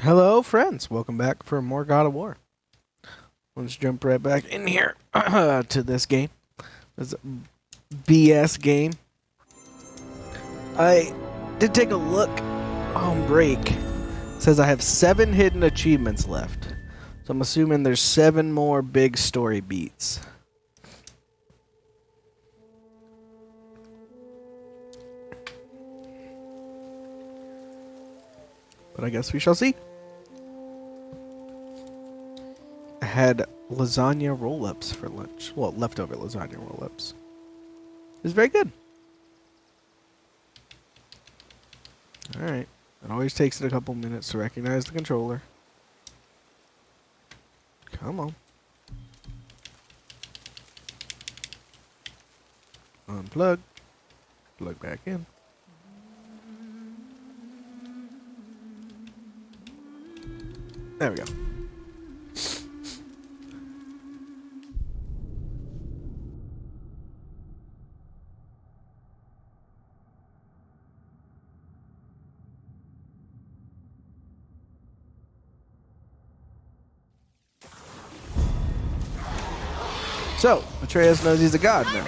Hello, friends. Welcome back for more God of War. Let's jump right back in here to this game. This BS game. I did take a look on break. It says I have 7 hidden achievements left. So I'm assuming there's 7 more big story beats. But I guess we shall see. I had lasagna roll-ups for lunch. Well, leftover lasagna roll-ups. It was very good. Alright. It always takes it a couple minutes to recognize the controller. Come on. Unplug. Plug back in. There we go. So, Atreus knows he's a god now.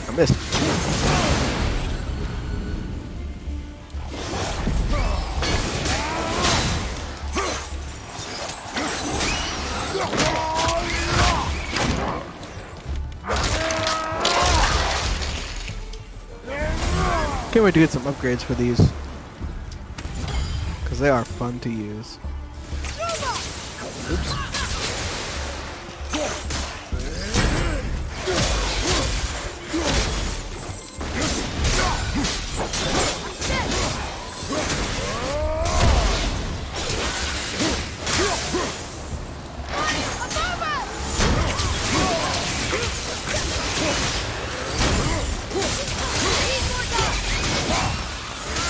I missed. Can't wait to get some upgrades for these. Because they are fun to use. Oops.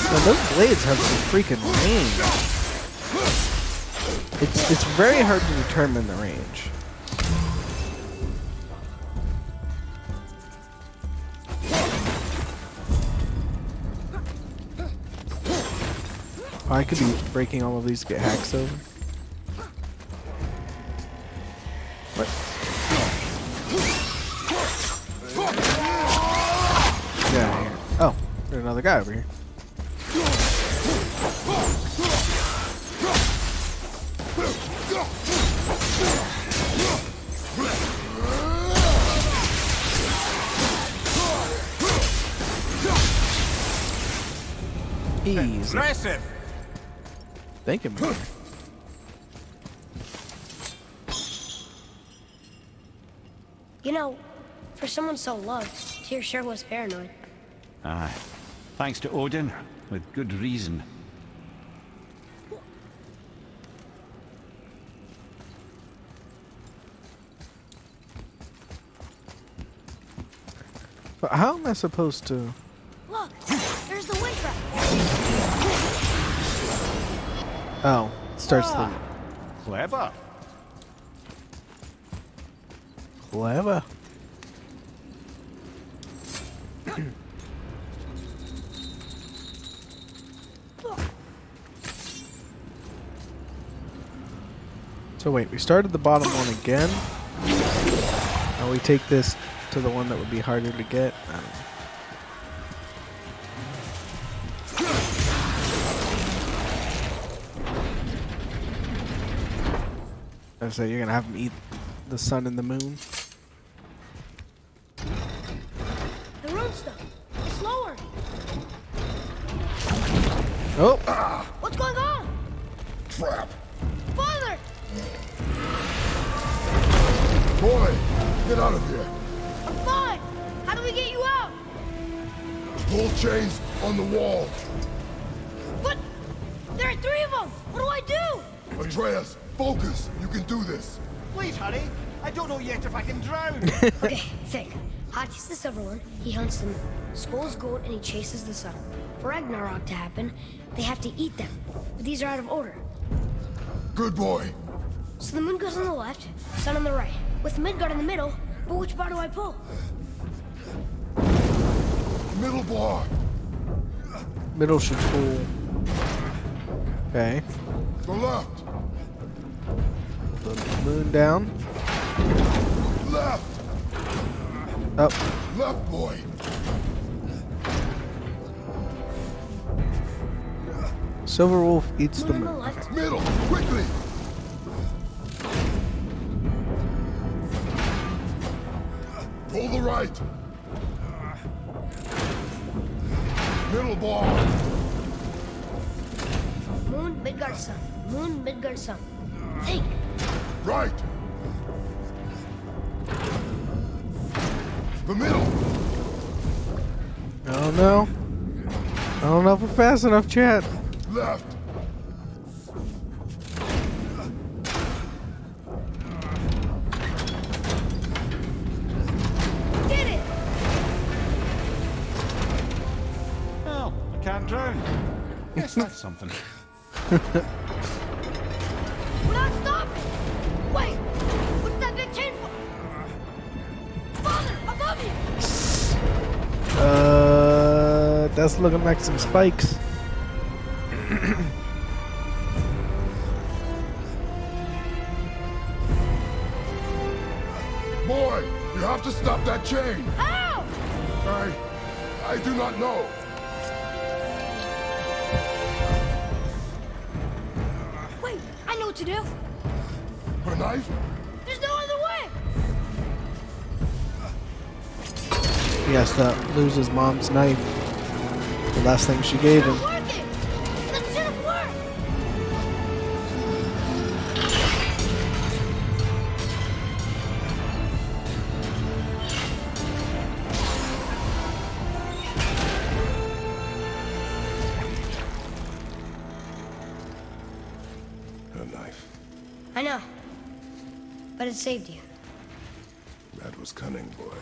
Now, those blades have some freaking range. It's very hard to determine the range. Oh, I could be breaking all of these to get hacks over. What? Get out of here. Oh, there's another guy over here. Easy. Impressive. Thank you, man. You know, for someone so loved, Tyr sure was paranoid. Aye. Thanks to Odin, with good reason. But how am I supposed to? Look, there's the wind trap. Oh, it starts the Clever. clever. So wait, we started the bottom one again. Now we take this to the one that would be harder to get. I don't know. I say you're gonna have them eat the sun and the moon. The rune stuff. It's lower. Oh! What's going on? Trap! Father! Boy, get out of here! I'm fine. How do we get you out? Pull chains on the wall! But there are 3 of them. What do I do? Atreus, focus! You can do this! Please, honey. I don't know yet if I can drown. Okay, think. Hati's the silver one. He hunts the moon. Skull's gold, and he chases the sun. For Ragnarok to happen, they have to eat them. But these are out of order. Good boy. So the moon goes on the left, sun on the right, with Midgard in the middle. But which bar do I pull? Middle bar. Middle should pull. Okay. The left. The moon down. Left. Up. Left, boy. Silver Wolf eats the Moon on the moon. left. Middle. Quickly. Pull the right. Middle bar. Moon, Midgard, sun. Moon, Midgard, sun. Think. Right. The middle. I don't know. I don't know if we're fast enough, chat. Left. Did it! Well, I can't drown. Guess that's something. We're not stopping! Wait! What's that big chain for? Father, above you! That's looking like some spikes. Boy, you have to stop that chain. How? I do not know. Wait, I know what to do. A knife? There's no other way! He has to lose his mom's knife. The last thing she gave him. It's not working! That should've worked! A knife. I know. But it saved you. That was cunning, boy.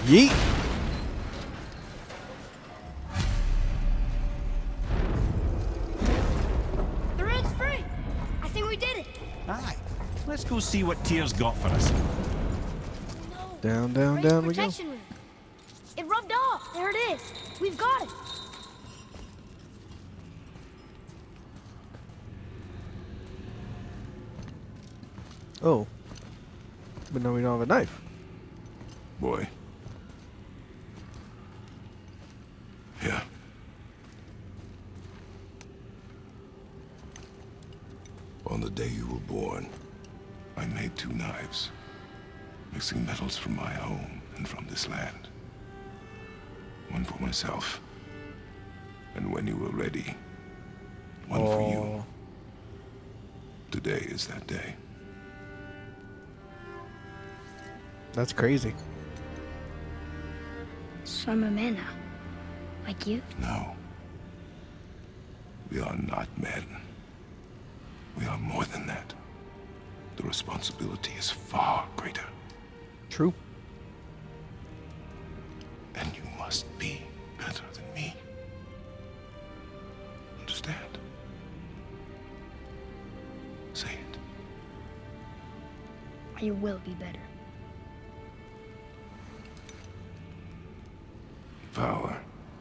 Yeet. The road's free! I think we did it! Aye. Let's go see what Tyr's got for us. No! Down, down, Raise down we go. protection room. It rubbed off! There it is! We've got it! Oh. But no, we don't have a knife. Boy. Yeah. On the day you were born, I made 2 knives, mixing metals from my home and from this land. One for myself, and when you were ready, one for you. Oh. Today is that day. That's crazy. So I'm a man now. Like you? No. We are not men. We are more than that. The responsibility is far greater. True. And you must be better than me. Understand? Say it. I will be better. The power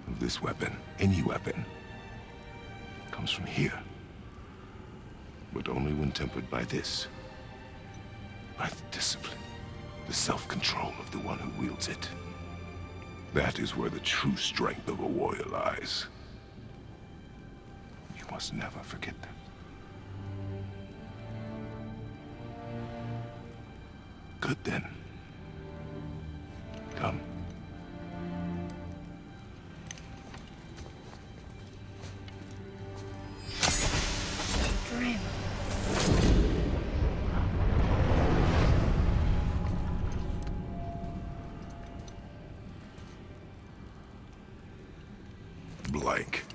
of this weapon, any weapon, comes from here. But only when tempered by this. By the discipline, the self-control of the one who wields it. That is where the true strength of a warrior lies. You must never forget that. Good then. Come. Dream. Blank.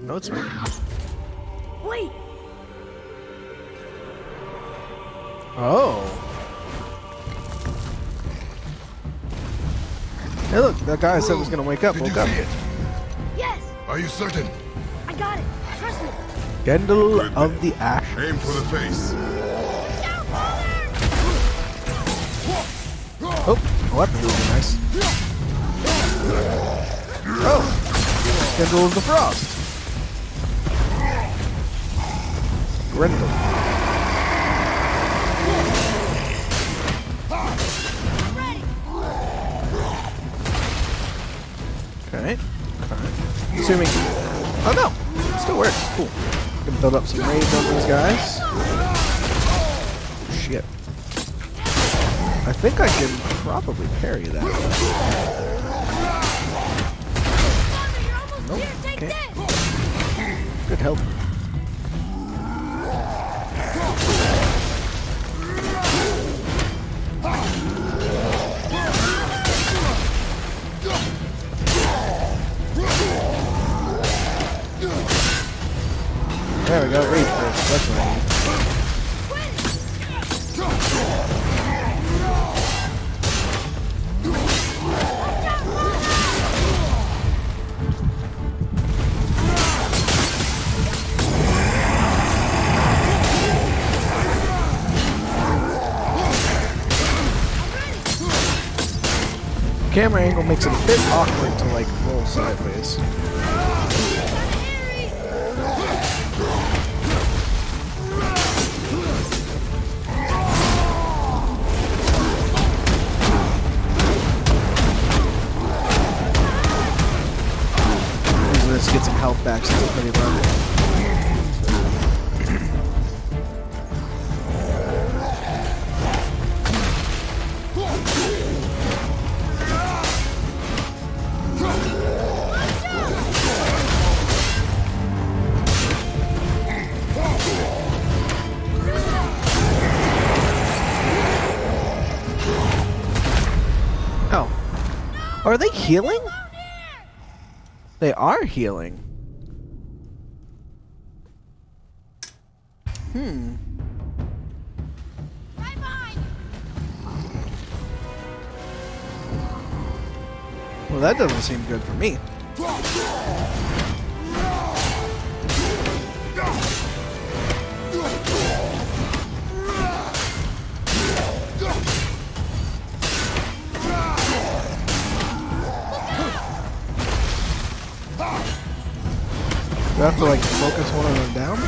No, it's not. Wait! Oh. Hey, look, that guy I said was gonna wake up. Did Woke you up. see it? Yes! Are you certain? I got it! Trust me! Gendel Good of man. the Ash. Aim for the face. Oh, what? That would be nice. Oh, Gendel of the Frost. Grendel. Okay. Assuming. Oh no! It still works. Cool. Gonna build up some rage on these guys. Oh, shit. I think I can probably parry that. Nope. Can't. Good help. There we go, rage burst. That's what I need. Camera angle makes it a bit awkward to like roll sideways. Let's get some health back since it's pretty low. Oh. Are they healing? They are healing. Well, that doesn't seem good for me. Do I have to like focus one of them down?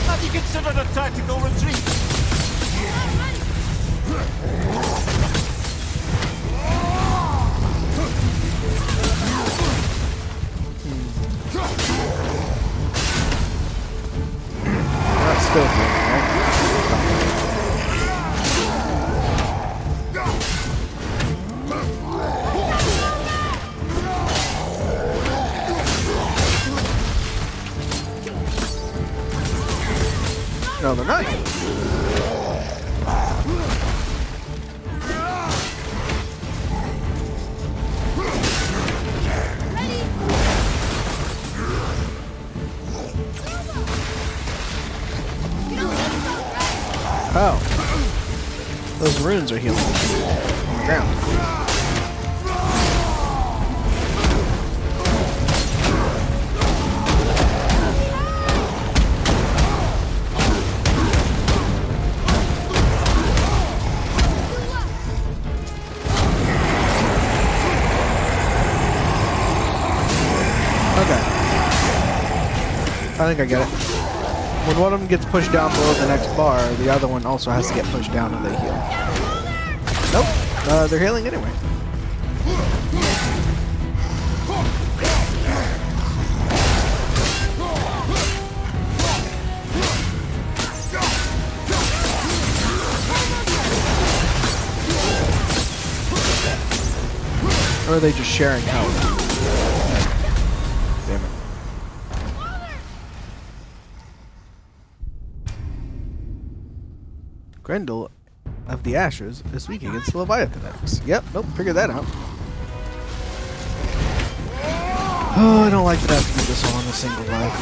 Have you considered a tactical retreat? Not still healing, right? No, they're not. Oh. Those runes are healing on the ground. Okay. I think I get it. When one of them gets pushed down below the next bar, the other one also has to get pushed down and they heal. Nope. They're healing anyway. Or are they just sharing health? Damn it. Grendel of the Ashes is weak against the Leviathan X. Yep, nope, figured that out. Oh, I don't like that I have to do this all in a single life.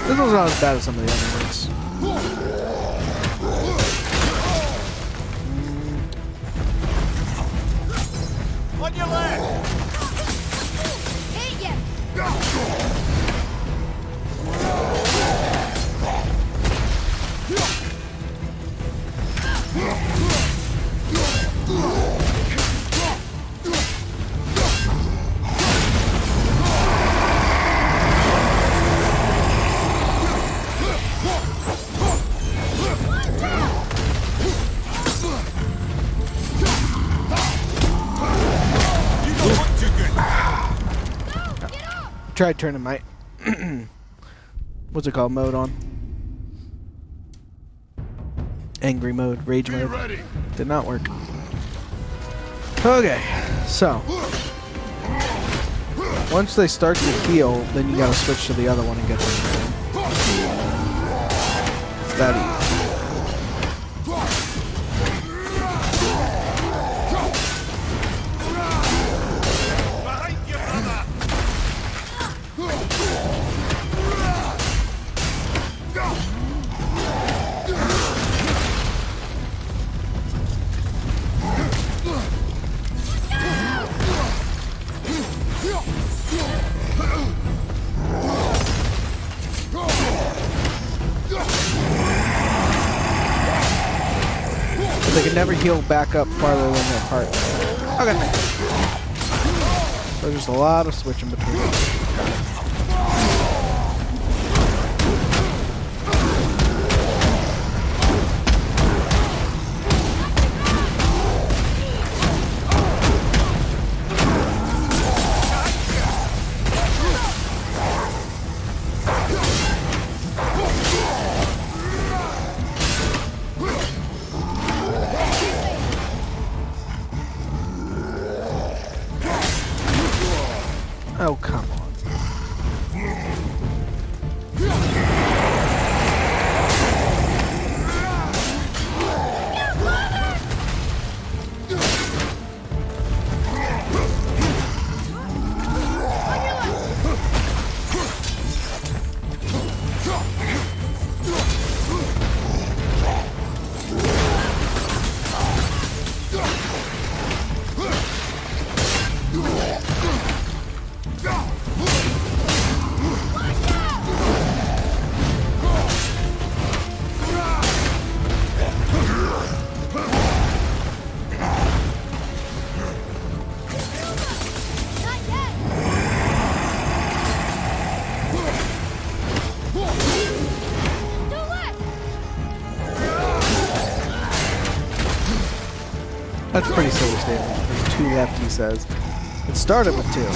This one's not as bad as some of the other ones. On your left! Hit ya! Tried turning my what's it called mode on? Angry mode, rage mode. Ready. Did not work. Okay, so once they start to heal, then you gotta switch to the other one and get them. It's that easy. They can never heal back up farther than their heart. Okay. So there's a lot of switching between them. Oh, come on. That's a pretty silly statement. There's two left, he says. It started with two.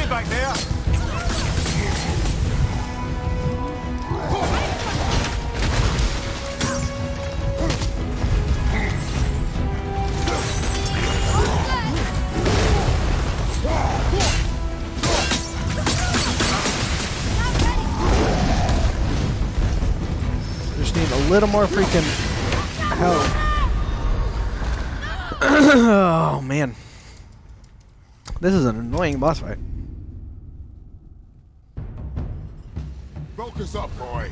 back there. Just need a little more freaking help. Oh man. This is an annoying boss fight. Focus up, boy.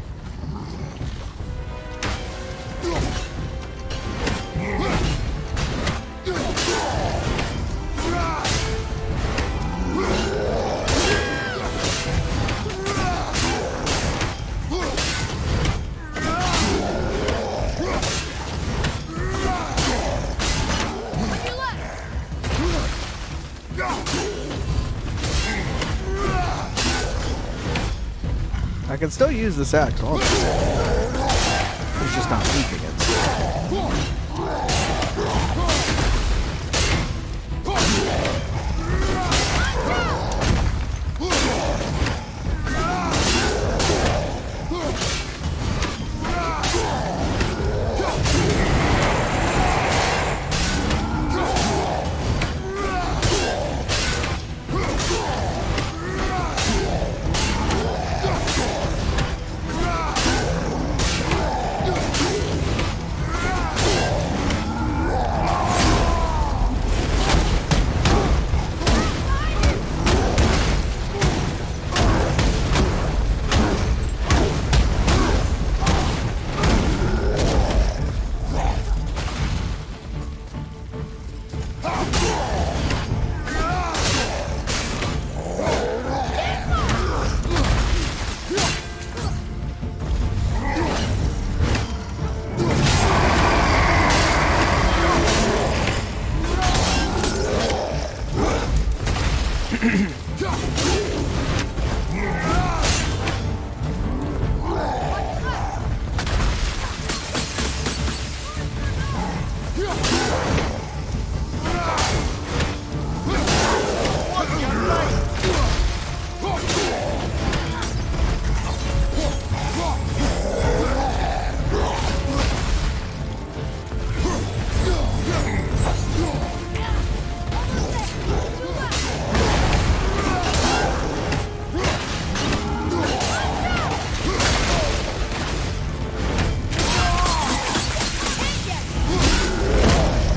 I can still use this axe. All it's just not weak against it.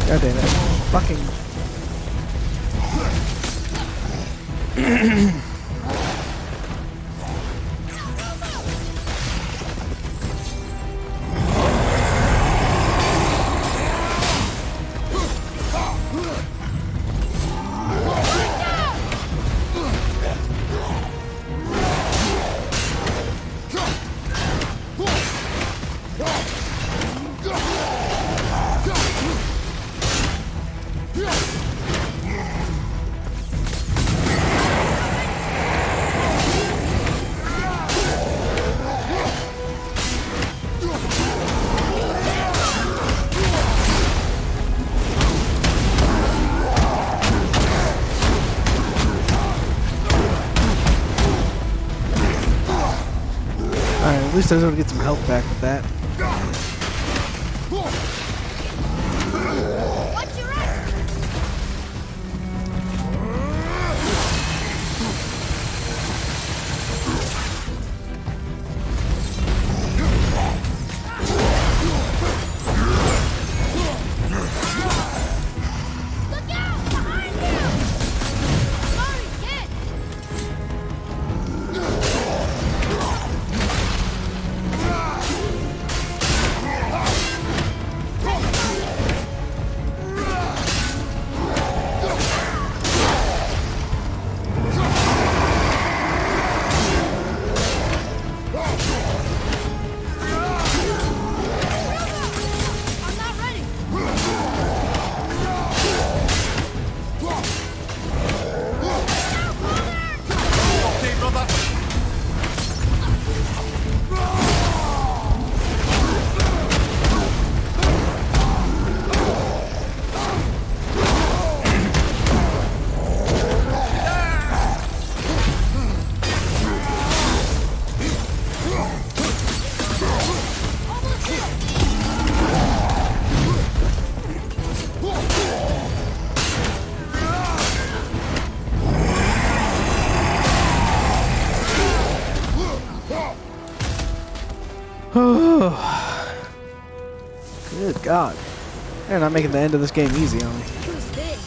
God damn it. Fucking. Alright, at least I was able to get some health back with that. Oh, good God. They're not making the end of this game easy on me. He was big,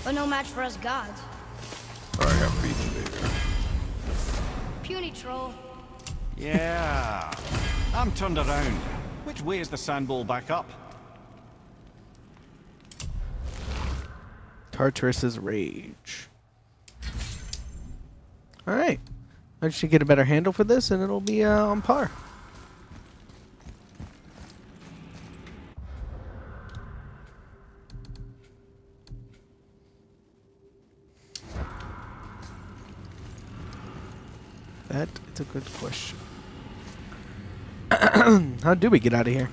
but no match for us gods. I have beaten bigger. Puny troll. Yeah. I'm turned around. Which way is the sandball back up? Tartarus's Rage. Alright. I should get a better handle for this and it'll be on par. That is a good question. How do we get out of here?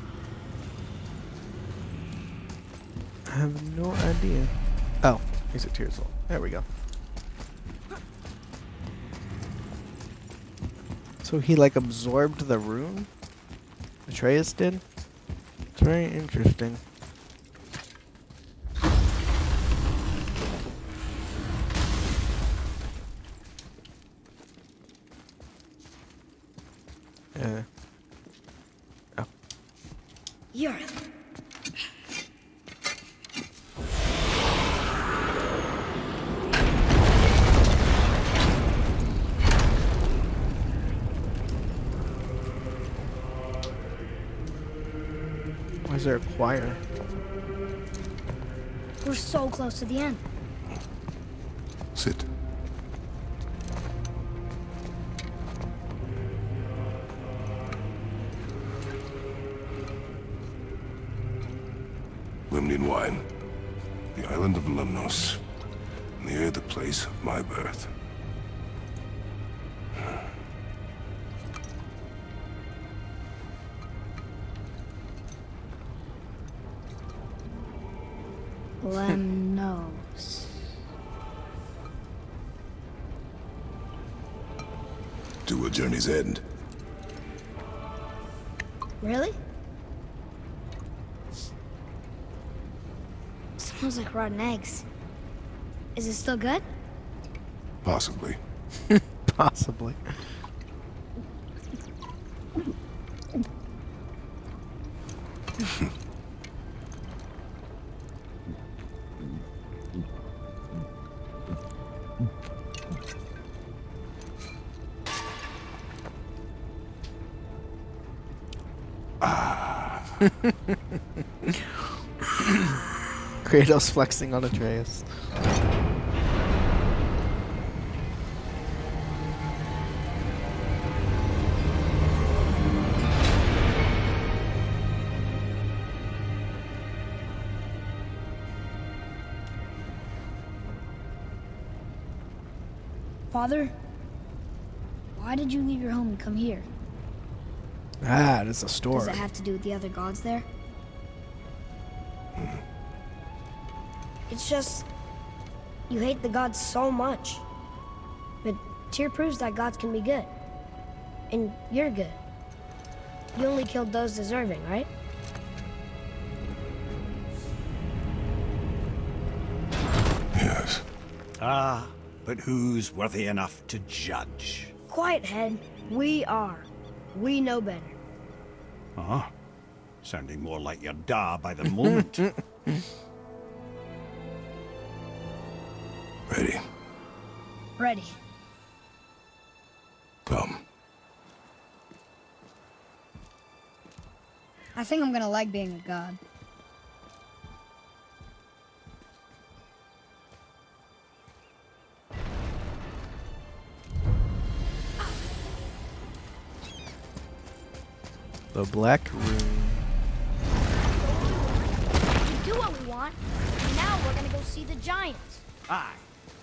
I have no idea. Oh, he's a tears hole. There we go. So he like absorbed the rune? Atreus did? It's very interesting. Oh. You're. Why is there a choir? We're so close to the end. Sit. Limnian wine. The island of Lemnos. Near the place of my birth. Lemnos. To a journey's end. Really? Smells like rotten eggs. Is it still good? Possibly. Possibly. Kratos flexing on Atreus. Father, why did you leave your home and come here? Ah, that's a story. Does it have to do with the other gods there? It's just, you hate the gods so much. But Tyr proves that gods can be good. And you're good. You only killed those deserving, right? Yes. Ah, but who's worthy enough to judge? Quiet head, we are. We know better. Huh? Sounding more like your da by the moment. Ready. Ready. Come. I think I'm gonna like being a god. The Black Rune. We do what we want. And now we're gonna go see the giants. Aye.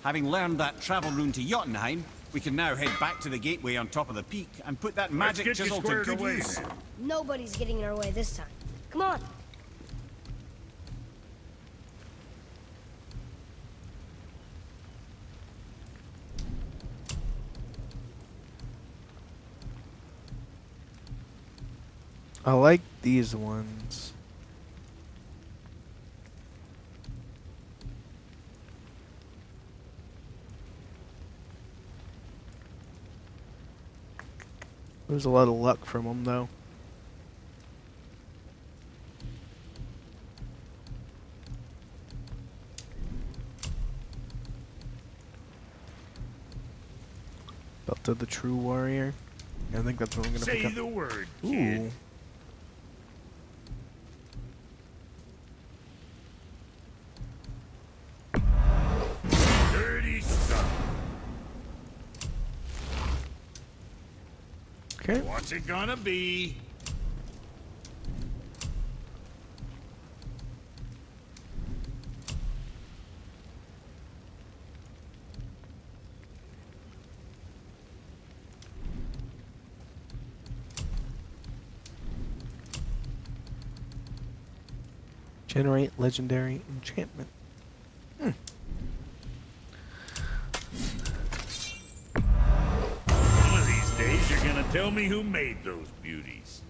Having learned that travel rune to Jotunheim, we can now head back to the gateway on top of the peak and put that magic get you chisel to squared good away, use. then. Nobody's getting in our way this time. Come on. I like these ones. There's a lot of luck from them, though. Belt of the True Warrior. I think that's what I'm gonna pick up. Say the word, Ooh. kid. Dirty stuff. Okay. What's it gonna be? Generate legendary enchantment. One of these days, you're gonna tell me who made those beauties.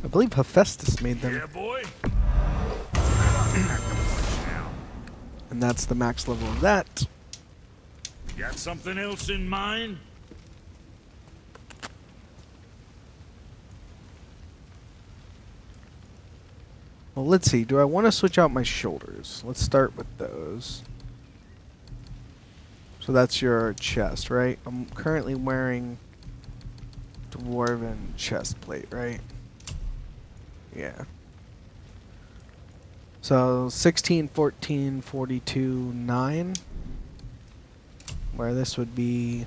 I believe Hephaestus made them, Yeah, boy. and that's the max level of that. Got something else in mind? Well, let's see. Do I want to switch out my shoulders? Let's start with those. So that's your chest, right? I'm currently wearing dwarven chest plate, right? Yeah. So 16, 14, 42, 9. Where this would be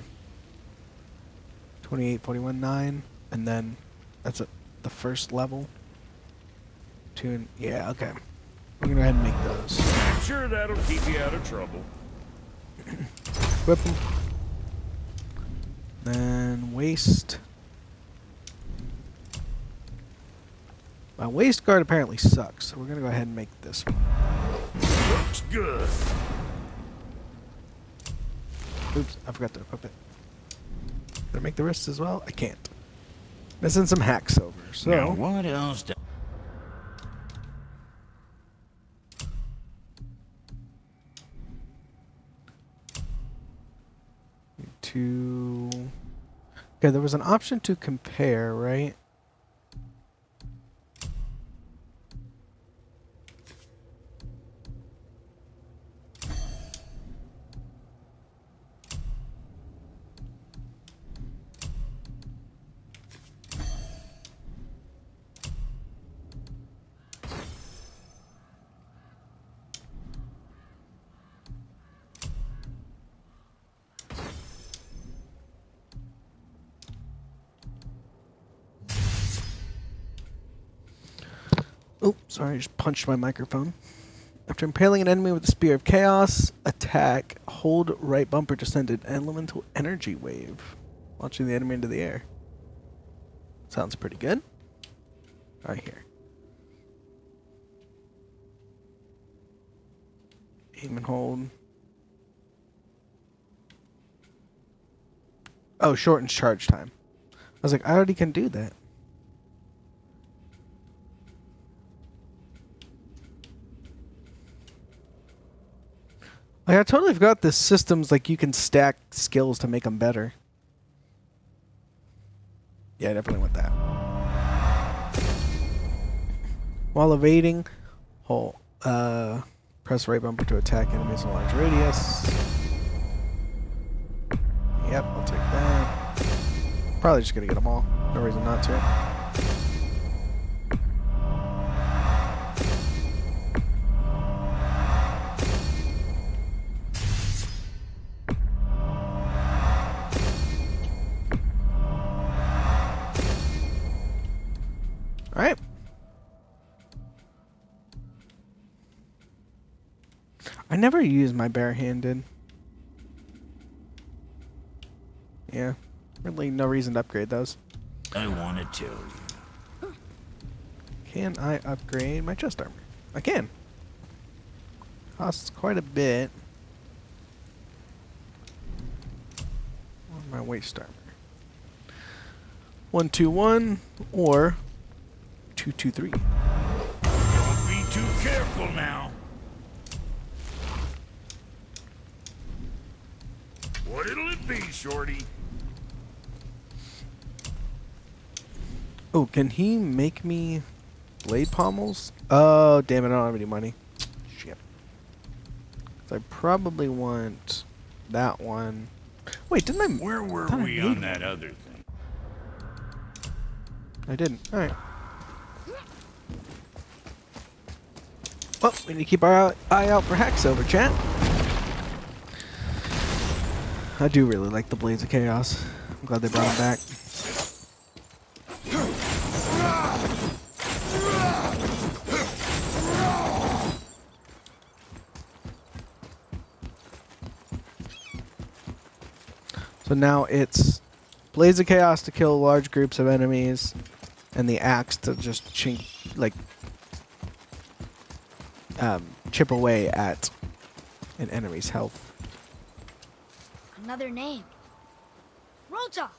28, 41, 9. And then that's the first level. Yeah, okay. I'm gonna go ahead and make those. I'm sure that'll keep you out of trouble. Whip them. Then waist. My waist guard apparently sucks, so we're gonna go ahead and make this one. Looks good. Oops, I forgot to equip it. Did I make the wrists as well? I can't. Missing some hacks over, so. Now, what else? Okay, there was an option to compare, right? Oh, sorry, I just punched my microphone. After impaling an enemy with the Spear of Chaos, attack, hold right bumper to send an elemental energy wave, launching the enemy into the air. Sounds pretty good. Right here. Aim and hold. Oh, shortens charge time. I was like, I already can do that. Like, I totally forgot this system's like you can stack skills to make them better. Yeah, I definitely want that. While evading, hold, press right bumper to attack enemies in a large radius. Yep, I'll take that. Probably just gonna get them all. No reason not to. Alright. I never use my barehanded. Yeah. Really no reason to upgrade those. I want to tell you. Can I upgrade my chest armor? I can. Costs quite a bit. On my waist armor. 121 or 223. Don't be too careful now. What'll it be, Shorty? Oh, can he make me blade pommels? Oh, damn it, I don't have any money. Shit. So I probably want that one. Wait, didn't I? Where were thought I we made on that other thing? I didn't. All right. Well, we need to keep our eye out for hacks over, chat. I do really like the Blades of Chaos. I'm glad they brought them back. So now it's Blades of Chaos to kill large groups of enemies, and the axe to just chip away at an enemy's health. Another name. Rota!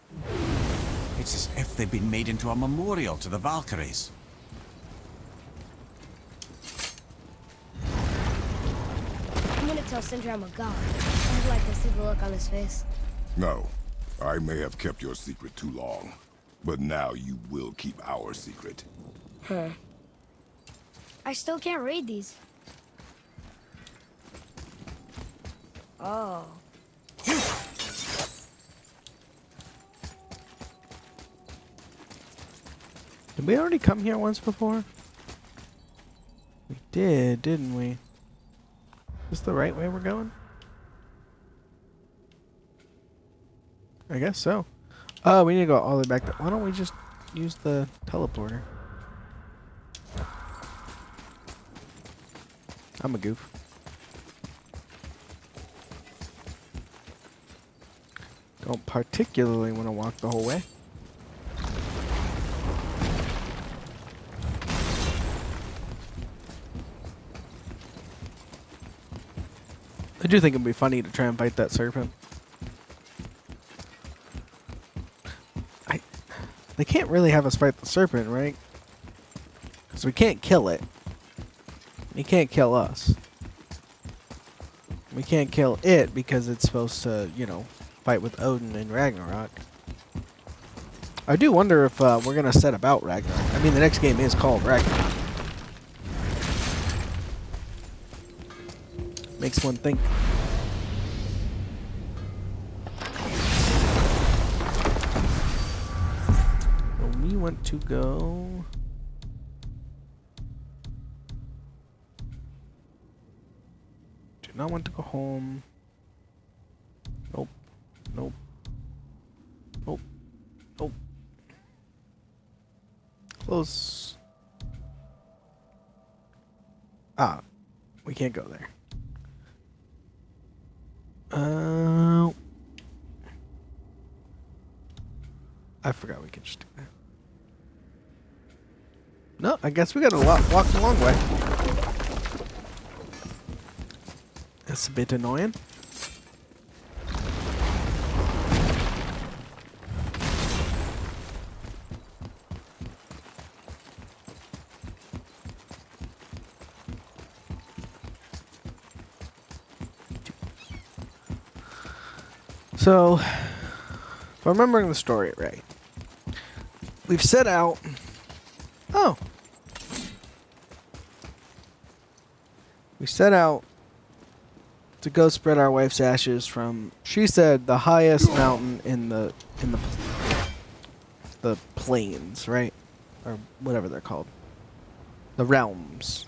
It's as if they've been made into a memorial to the Valkyries. I'm gonna tell Sindri I'm a god. I'd like to see the look on his face. No, I may have kept your secret too long, but now you will keep our secret. Huh. I still can't read these. Oh. Did we already come here once before? We did, didn't we? Is this the right way we're going? I guess so. Oh, we need to go all the way back there. Why don't we just use the teleporter? I'm a goof. Don't particularly want to walk the whole way. I do think it'd be funny to try and fight that serpent. They can't really have us fight the serpent, right? Because we can't kill it. He can't kill us. We can't kill it because it's supposed to, you know, fight with Odin in Ragnarok. I do wonder if we're going to set about Ragnarok. I mean, the next game is called Ragnarok. Makes one think. Well, we want to go... Do not want to go home. Nope. Nope. Nope. Nope. Close. Ah. We can't go there. I forgot we could just do that. No, I guess we gotta walk the long way. That's a bit annoying. So, if I'm remembering the story right, we've set out... Oh! We set out to go spread our wife's ashes from, she said, the highest mountain in the plains, right? Or whatever they're called. The realms.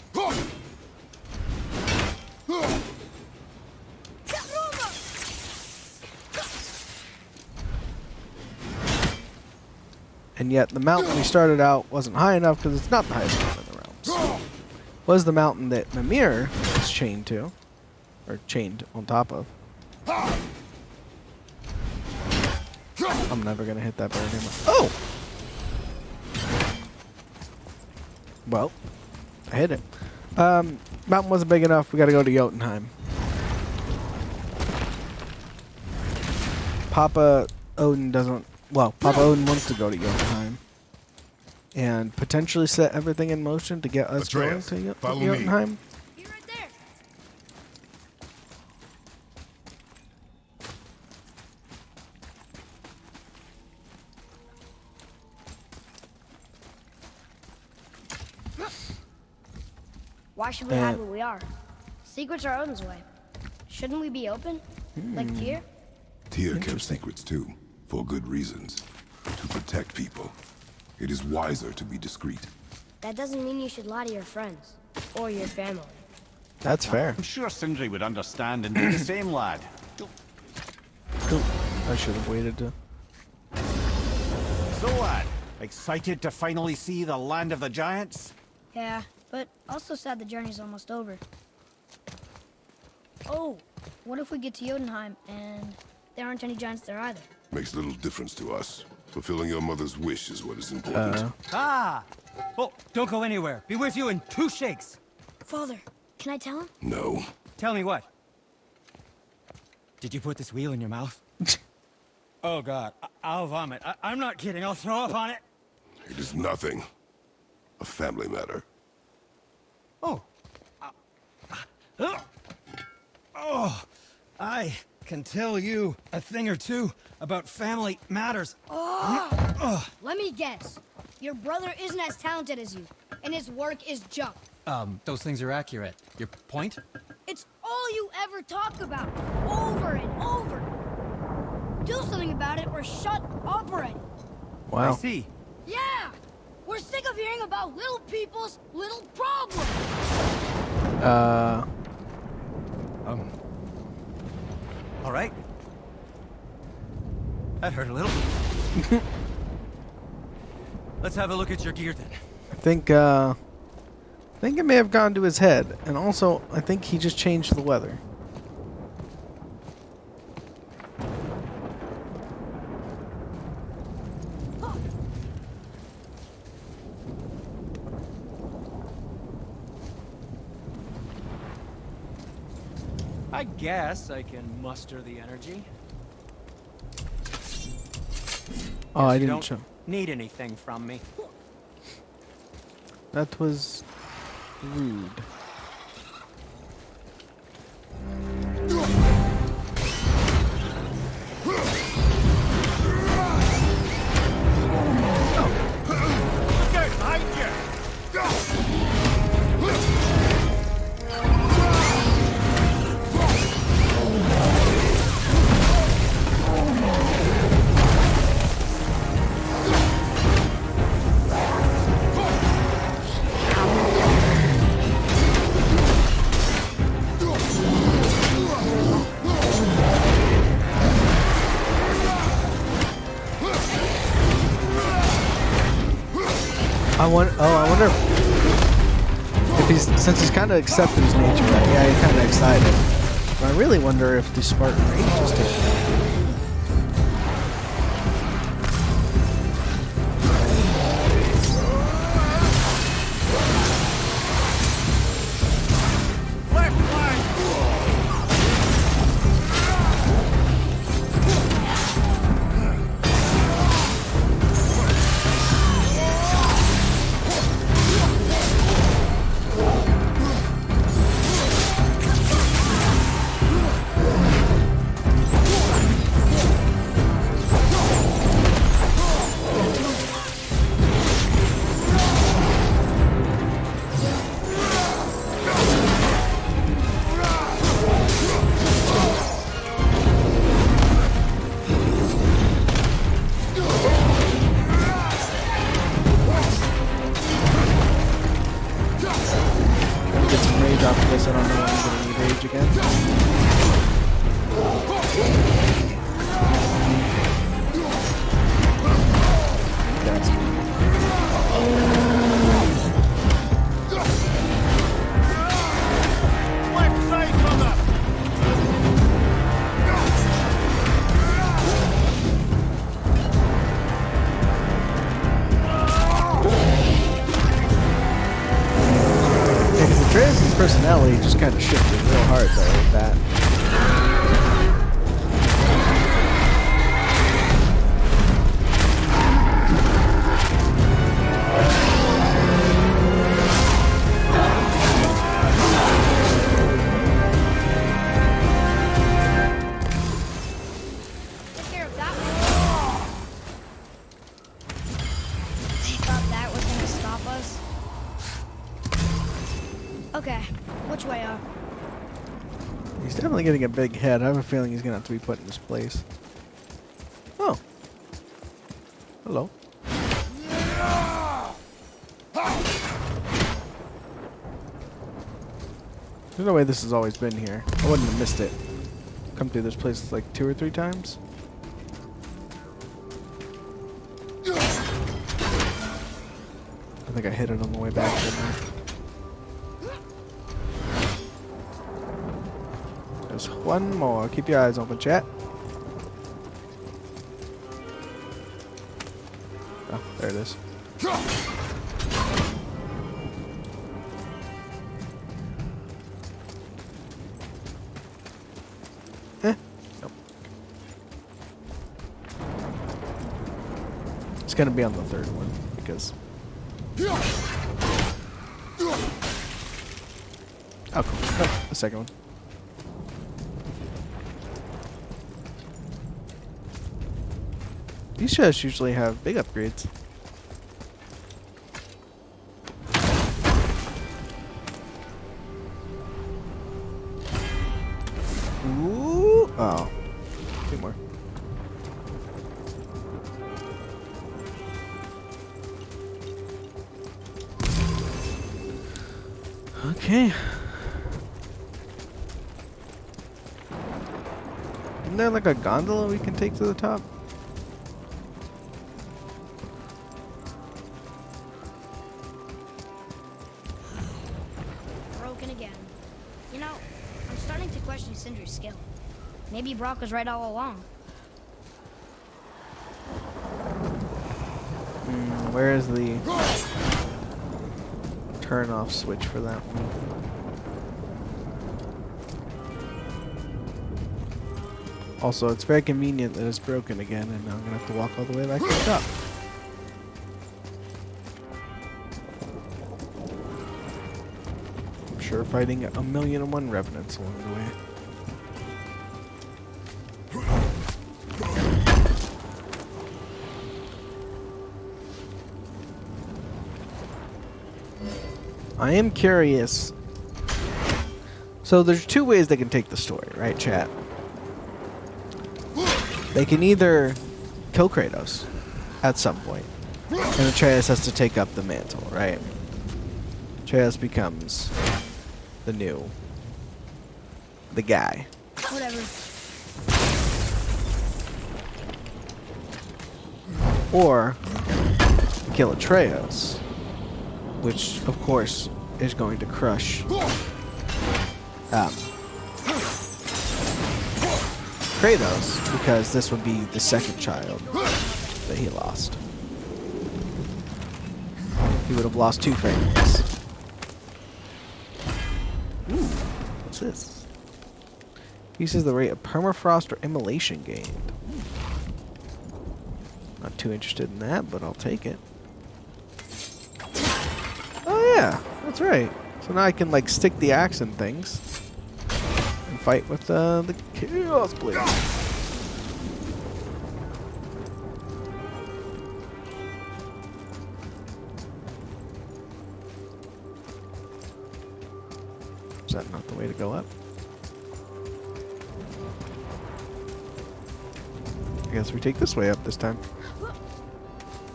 And yet the mountain we started out wasn't high enough because it's not the highest mountain in the realms. Was the mountain that Mimir was chained to, or chained on top of. I'm never gonna hit that bird anymore. Oh! Well, I hit it. Mountain wasn't big enough. We gotta go to Jotunheim. Papa Odin doesn't... Well, Papa Odin wants to go to Jotunheim. And potentially set everything in motion to get us going to Jotunheim. Be right there. Why should we hide where we are? Secrets are Odin's way. Shouldn't we be open? Like Tyr? Tyr kept secrets too, for good reasons. To protect people. It is wiser to be discreet. That doesn't mean you should lie to your friends. Or your family. That's fair. I'm sure Sindri would understand and do the same, lad. Cool. I should have waited to... So, lad, excited to finally see the land of the giants? Yeah, but also sad the journey's almost over. Oh, what if we get to Jotunheim and there aren't any giants there either? Makes little difference to us. Fulfilling your mother's wish is what is important. Ah! Oh, don't go anywhere. Be with you in 2 shakes. Father, can I tell him? No. Tell me what? Did you put this wheel in your mouth? Oh, God. I'll vomit. I'm not kidding. I'll throw up on it. It is nothing. A family matter. Oh. Oh. I can tell you a thing or two about family matters. Let me guess. Your brother isn't as talented as you, and his work is junk. Those things are accurate. Your point? It's all you ever talk about, over and over. Do something about it or shut up already. Wow. I see. Yeah! We're sick of hearing about little people's little problems. All right. That hurt a little. Let's have a look at your gear then. I think it may have gone to his head. And also, I think he just changed the weather. I guess I can muster the energy. Oh, I You didn't don't show. need anything from me. That was rude. Look out behind you! I wonder if he's, since he's kind of accepted his nature, right? Yeah, he's kind of excited. But I really wonder if the Spartan Rage is taking it. Left flank! Get some rage off of this. I don't know when I'm going to need rage again. That's Left side, brother! because Atreus' personality just kind of shifted real hard though with that. Take care of that one. You thought that was gonna stop us? Okay, which way up? He's definitely definitely getting a big head. I have a feeling he's gonna have to be put in his place. Oh. Hello. There's no way this has always been here. I wouldn't have missed it. Come through this place like 2 or 3 times. I think I hit it on the way back, didn't I? There's one more. Keep your eyes open, chat. Oh, there it is. Nope. It's gonna be on the 3rd one because. Oh, cool. Oh, the 2nd one. These chests usually have big upgrades. Ooh! Oh. 2 more. Okay. Isn't there like a gondola we can take to the top? Broken again. You know, I'm starting to question Sindri's skill. Maybe Brock was right all along. Where is the turn off switch for that one? Also, it's very convenient that it's broken again, and now I'm gonna have to walk all the way back to the top. I'm sure fighting 1,000,001 revenants along the way. I am curious. So there's 2 ways they can take the story, right, chat? They can either kill Kratos at some point, and Atreus has to take up the mantle, right? Atreus becomes the guy. Whatever. Or kill Atreus, which of course is going to crush Kratos, because this would be the 2nd child that he lost. He would have lost 2 families. Ooh, what's this? Increases the rate of permafrost or immolation gained. Not too interested in that, but I'll take it. Oh yeah, that's right. So now I can like stick the axe in things and fight with the Chaos Blade. Is that not the way to go up? I guess we take this way up this time.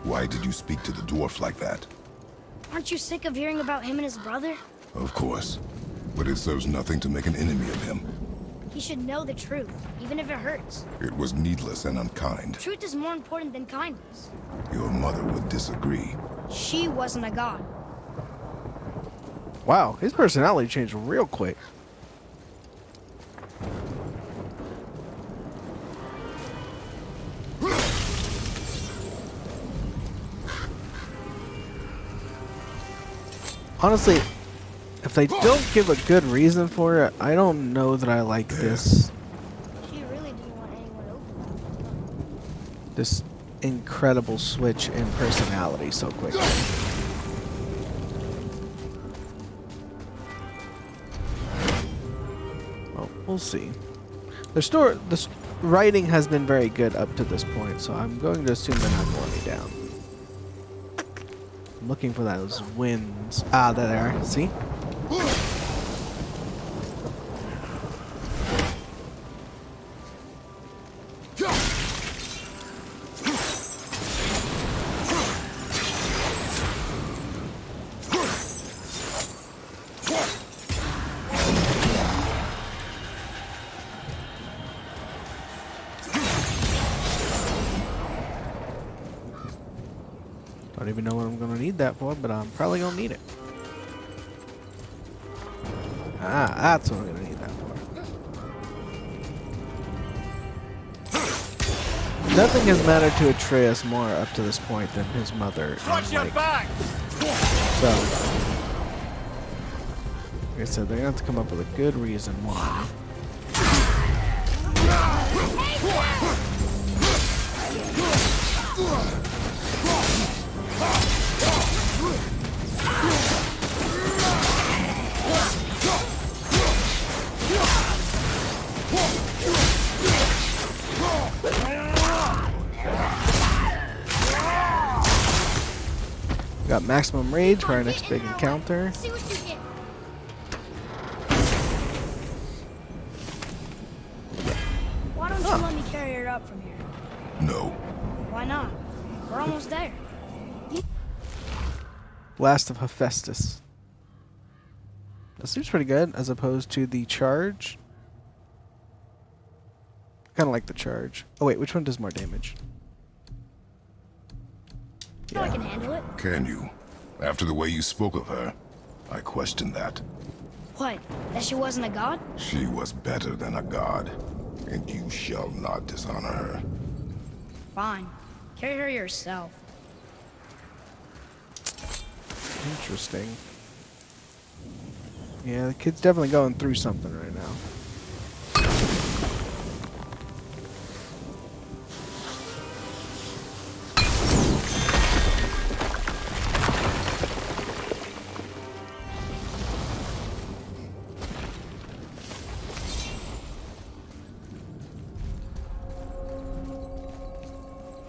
Why did you speak to the dwarf like that? Aren't you sick of hearing about him and his brother? Of course. But it serves nothing to make an enemy of him. He should know the truth, even if it hurts. It was needless and unkind. Truth is more important than kindness. Your mother would disagree. She wasn't a god. Wow, his personality changed real quick. Honestly, if they don't give a good reason for it, I don't know that I like this. She really didn't want anyone to open. This incredible switch in personality so quickly. Well, we'll see. The writing has been very good up to this point, so I'm going to assume they're not going me down. I'm looking for those wins. Ah, there they are. See? Don't even know what I'm gonna need that for, but I'm probably gonna need it. Ah, that's what I'm gonna need that for. Nothing has mattered to Atreus more up to this point than his mother. Watch your back! So, like I said, they're gonna have to come up with a good reason why. Got maximum rage for our next big encounter. See what you get. Why don't you let me carry her up from here? No. Why not? We're almost there. Blast of Hephaestus. That seems pretty good as opposed to the charge. Kind of like the charge. Oh wait, which one does more damage? I can handle it. Can you? After the way you spoke of her, I question that. What? That she wasn't a god? She was better than a god, and you shall not dishonor her. Fine. Carry her yourself. Interesting. Yeah, the kid's definitely going through something right now.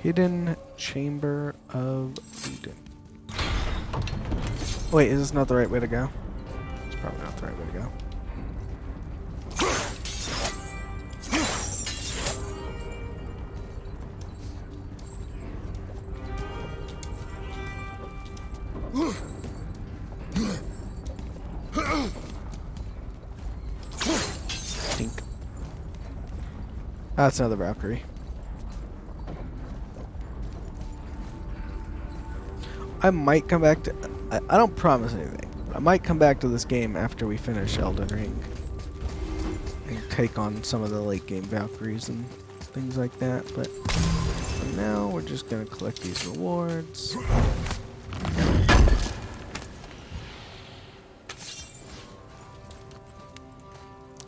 Hidden Chamber of Eden. Wait, is this not the right way to go? It's probably not the right way to go. Dink. That's another Valkyrie. I might come back to... I don't promise anything. But I might come back to this game after we finish Elden Ring. And take on some of the late game Valkyries and things like that. But for now, we're just going to collect these rewards.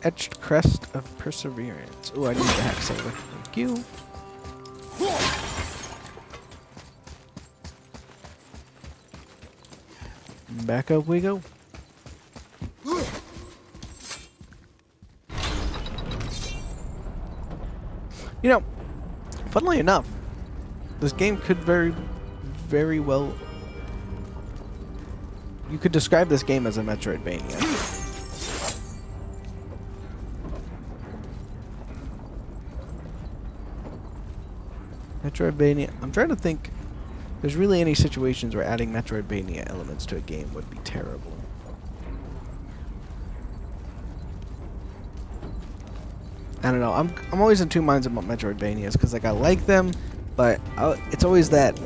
Etched Crest of Perseverance. Oh, I need the hack saber. Thank you. Back up we go. You know, funnily enough, this game could very well... You could describe this game as a Metroidvania. Metroidvania. I'm trying to think... If there's really any situations where adding Metroidvania elements to a game would be terrible. I don't know. I'm always in two minds about Metroidvanias because like I like them, but it's always that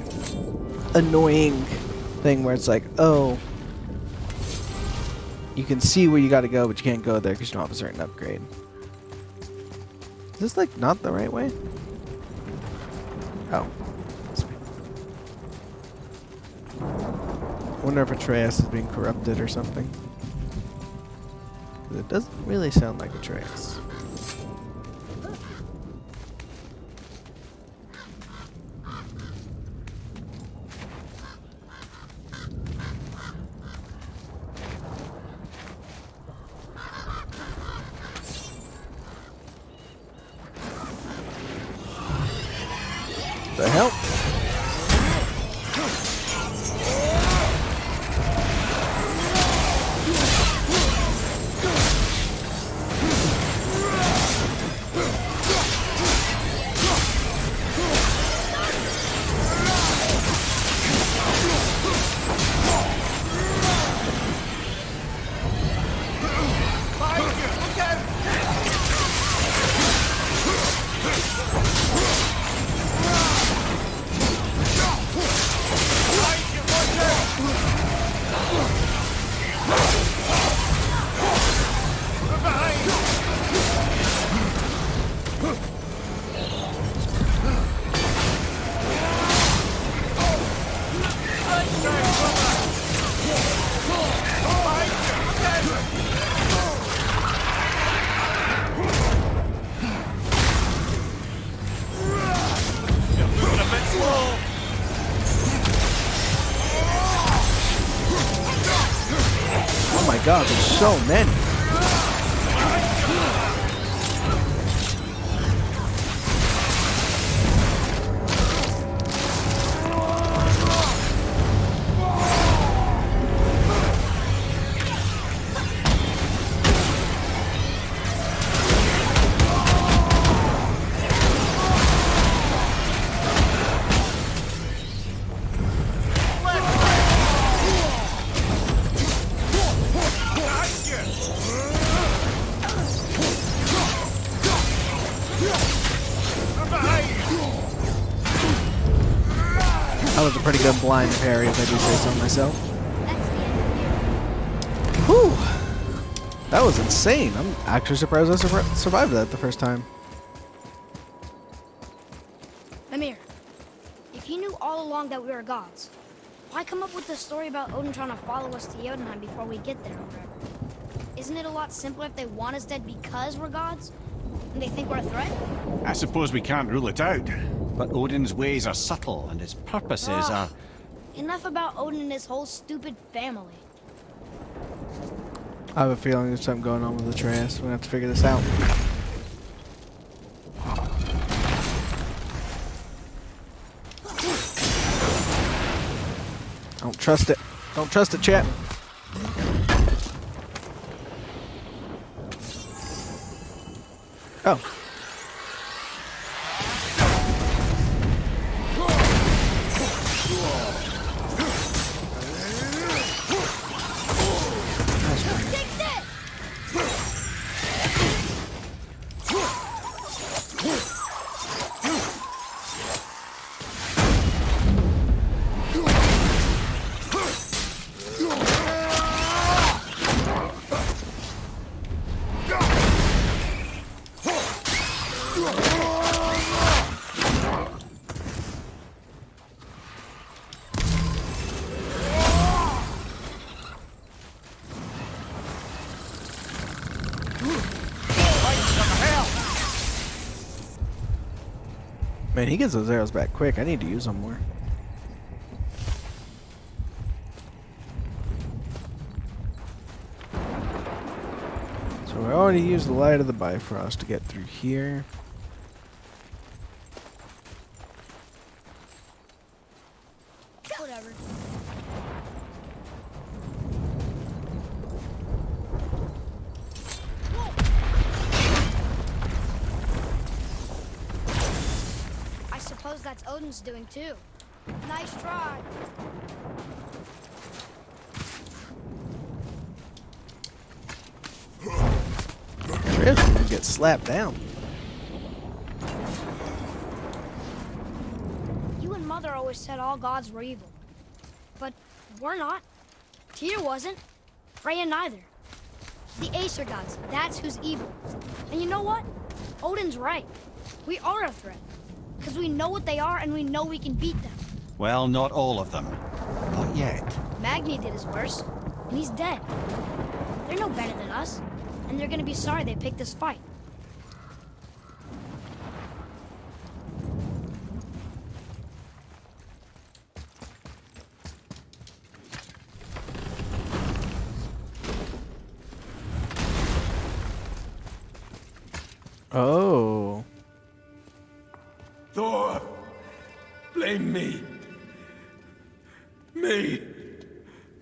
annoying thing where it's like, oh, you can see where you got to go, but you can't go there because you don't have a certain upgrade. Is this like not the right way? Oh. I wonder if Atreus is being corrupted or something. 'Cause it doesn't really sound like Atreus. The hell? god, there's so many. That was a pretty good blind parry, if I do say so myself. Whew! That was insane. I'm actually surprised I survived that the first time. Mimir, if you knew all along that we were gods, why come up with the story about Odin trying to follow us to Jotunheim before we get there or whatever? Isn't it a lot simpler if they want us dead because we're gods? And they think we're a threat? I suppose we can't rule it out. But Odin's ways are subtle, and his purposes are... Enough about Odin and his whole stupid family. I have a feeling there's something going on with Atreus. We're gonna have to figure this out. Don't trust it. Don't trust it, chat. Oh. Man, he gets those arrows back quick. I need to use them more. So we already used the light of the Bifrost to get through here. Whatever. I suppose that's Odin's doing too. Nice try. Atreus is gonna get slapped down. You and Mother always said all gods were evil. But we're not. Tyr wasn't. Freya neither. The Aesir gods, that's who's evil. And you know what? Odin's right. We are a threat. Because we know what they are and we know we can beat them. Well, not all of them. Not yet. Magni did his worst, and he's dead. They're no better than us, and they're gonna be sorry they picked this fight. Oh. Thor, blame me. Me.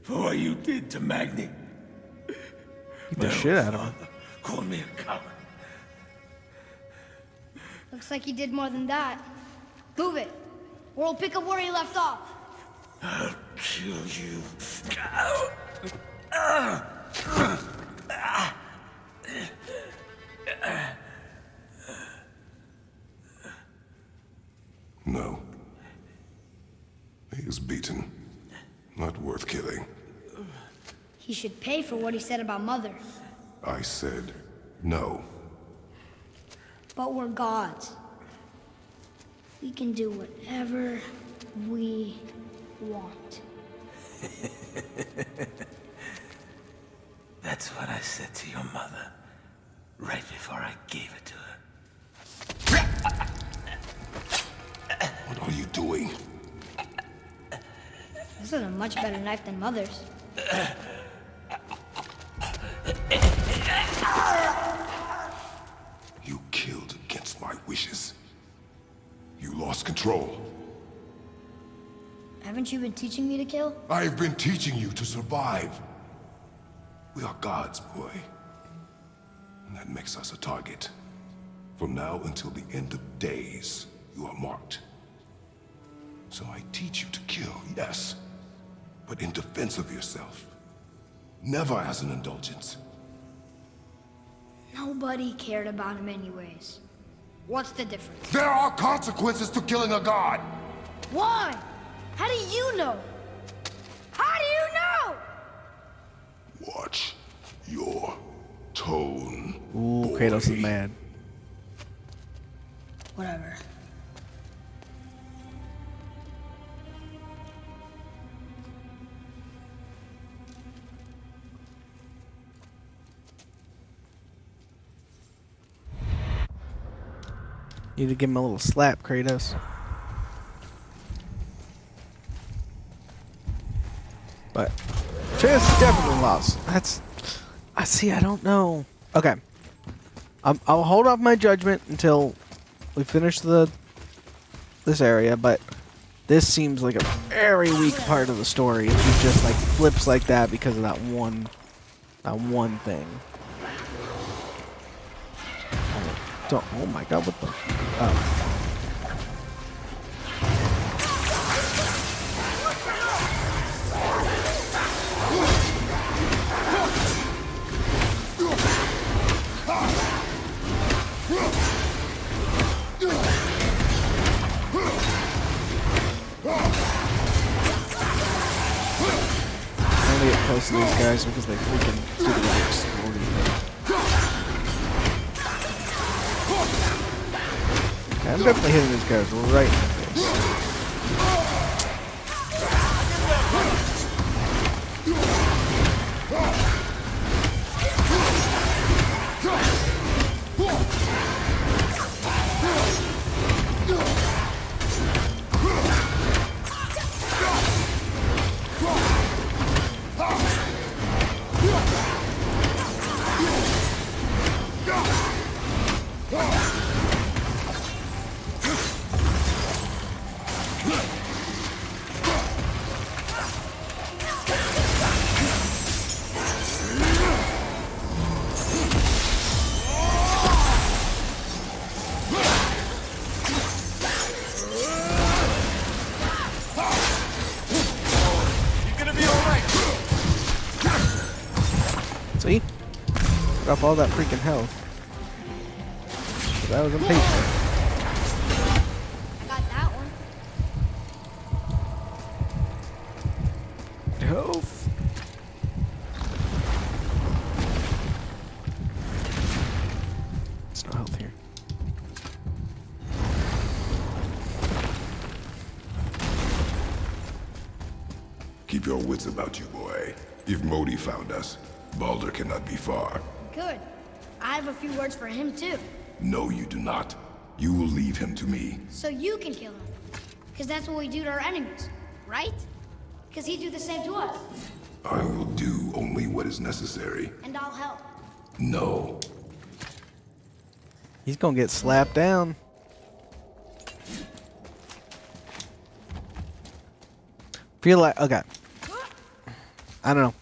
For what you did to Magni. Beat the shit out of him. Call me a coward. Looks like he did more than that. Move it, or we'll pick up where he left off. I'll kill you. No. He is beaten. Not worth killing. He should pay for what he said about Mother. I said no. But we're gods. We can do whatever we want. That's what I said to your mother, right before I gave it to her. What are you doing? This is a much better knife than Mother's. wishes. You lost control. Haven't you been teaching me to kill? I have been teaching you to survive. We are gods, boy. And that makes us a target. From now until the end of days, you are marked. So I teach you to kill, yes, but in defense of yourself. Never as an indulgence. Nobody cared about him anyways. What's the difference? There are consequences to killing a god! Why? How do you know? How do you know? Watch your tone. Ooh, boy. Kratos is mad. Whatever. Need to give him a little slap, Kratos. But Atreus is definitely lost. I see. I don't know. Okay, I'll hold off my judgment until we finish this area. But this seems like a very weak part of the story. If he just like flips like that because of that one thing. Oh my God! What the? Oh. I only get close to these guys because they freaking do the like exploding thing. Okay, I'm definitely hitting these guys right in the face. See? Got off all that freaking health. That was impatient. Got that one. Health. There's no health here. Keep your wits about you, boy. If Modi found us, Baldur cannot be far. Good. I have a few words for him too. No, you do not. You will leave him to me. So you can kill him. Because that's what we do to our enemies, right? Because he'd do the same to us. I will do only what is necessary. And I'll help. No. He's gonna get slapped down. Feel like, okay. I don't know.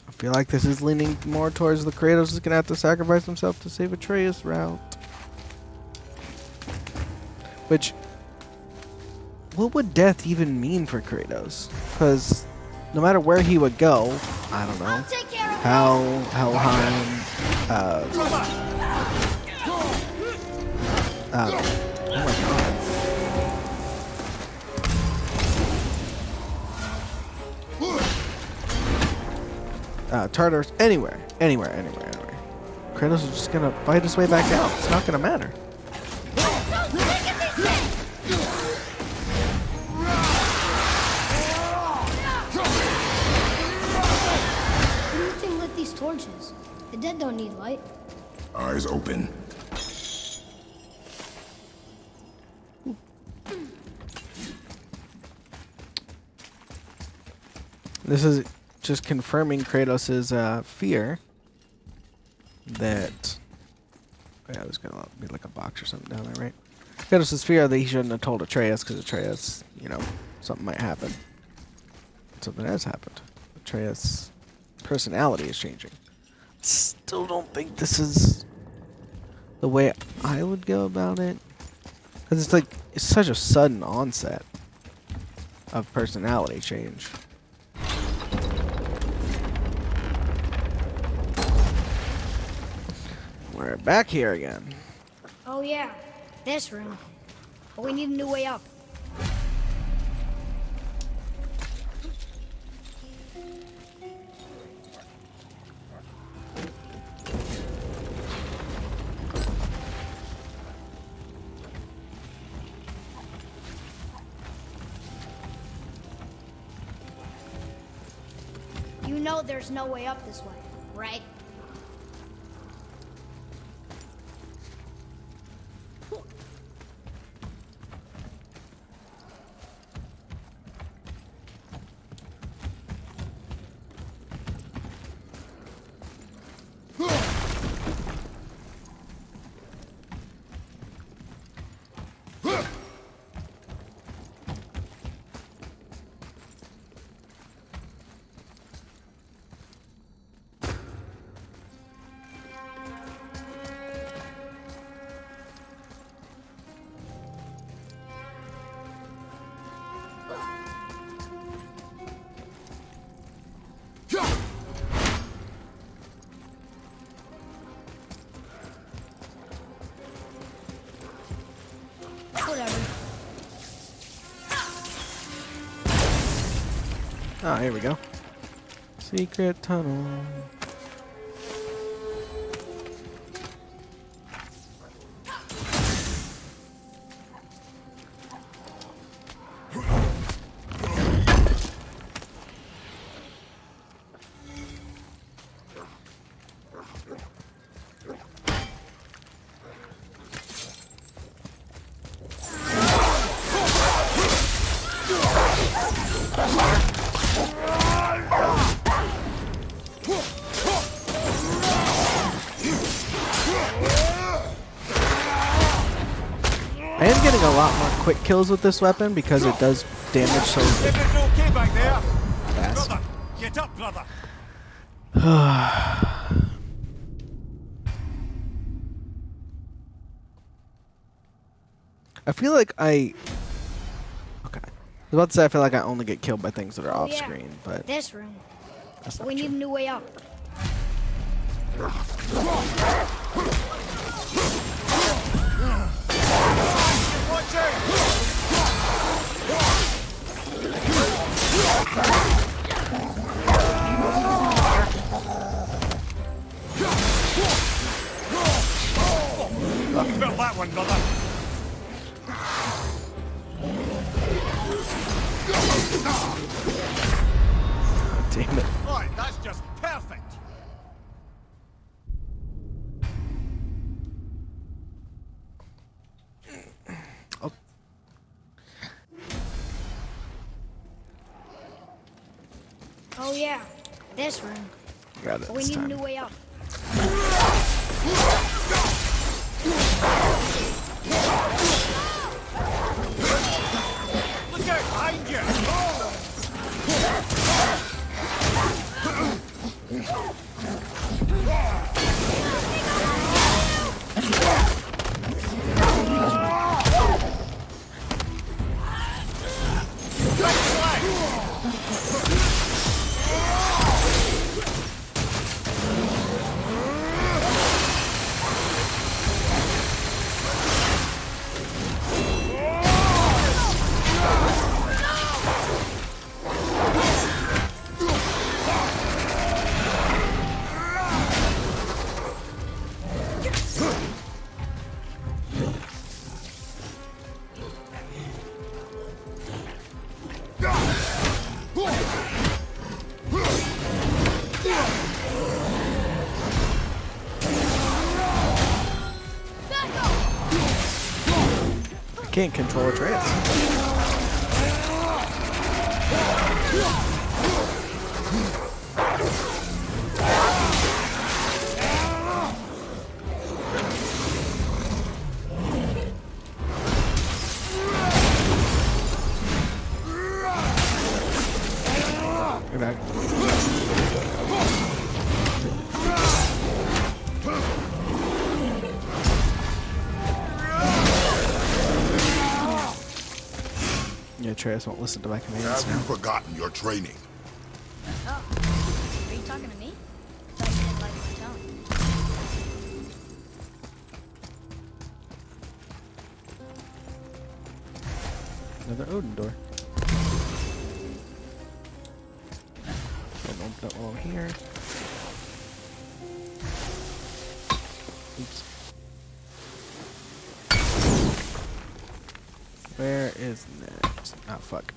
I feel like this is leaning more towards the Kratos is gonna have to sacrifice himself to save Atreus route. Which, what would death even mean for Kratos? Because no matter where he would go, I don't know. I'll take care of Hell, Helheim, oh my God. Tartarus, anywhere. Kratos is just gonna fight his way back out. It's not gonna matter. Who do you think lit these torches? The dead don't need light. Eyes open. This is just confirming Kratos' fear that Yeah, there's gonna be like a box or something down there, right? Kratos is fear that he shouldn't have told Atreus because Atreus, you know, something might happen. Something has happened. Atreus' personality is changing. Still don't think this is the way I would go about it. Because it's like, it's such a sudden onset of personality change. We're back here again. Oh yeah, this room. But we need a new way up. You know there's no way up this way, right? Whatever. Ah, here we go. Secret tunnel. I am getting a lot more quick kills with this weapon because it does damage so Everything's okay back there. fast. Brother, get up, brother. I feel like okay. I was about to say I feel like I only get killed by things that are off Yeah, screen, but this room. that's But not we need a true. new way up. Watch out! You felt that one, brother. Damn it. Right, that's just perfect. Oh. Oh yeah, this room. Got it But we this need a time. new way up. Look out behind you. Can't control Atreus. Atreus won't listen to my commands Have you now. forgotten your training? Oh, are you talking to me? Thought you didn't like my tone. Another Odin door. Open that while I'm here. Oops. Where is next? Ah, fuck.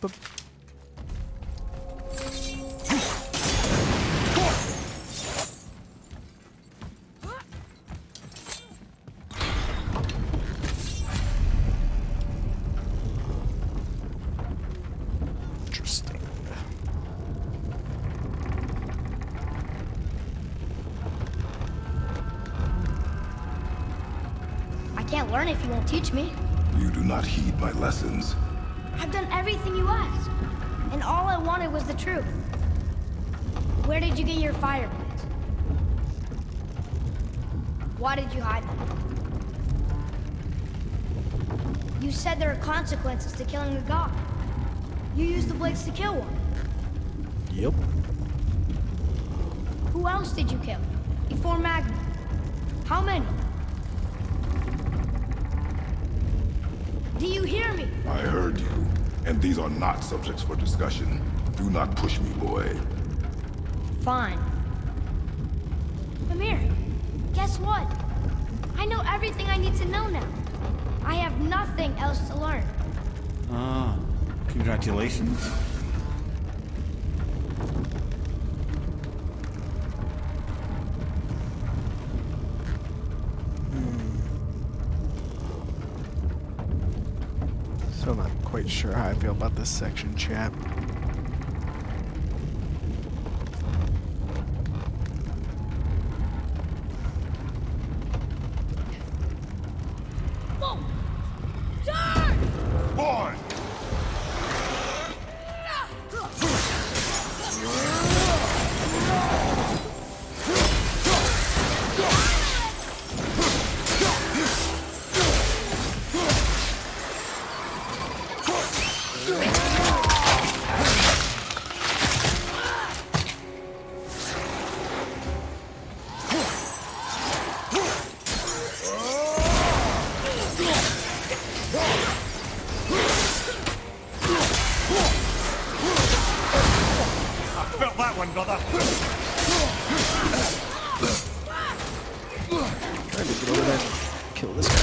Up. Interesting. I can't learn if you won't teach me. You do not heed my lessons. I've done everything you asked, and all I wanted was the truth. Where did you get your fire blades? Why did you hide them? You said there are consequences to killing a god. You used the blades to kill one. Yep. Who else did you kill? Before Magma? How many? Do you hear me? I heard you, and these are not subjects for discussion. Do not push me, boy. Fine. Amir, guess what? I know everything I need to know now. I have nothing else to learn. Ah, congratulations. Still not quite sure how I feel about this section, chat. Boy! Felt that one, brother. Trying to get over there and kill this guy.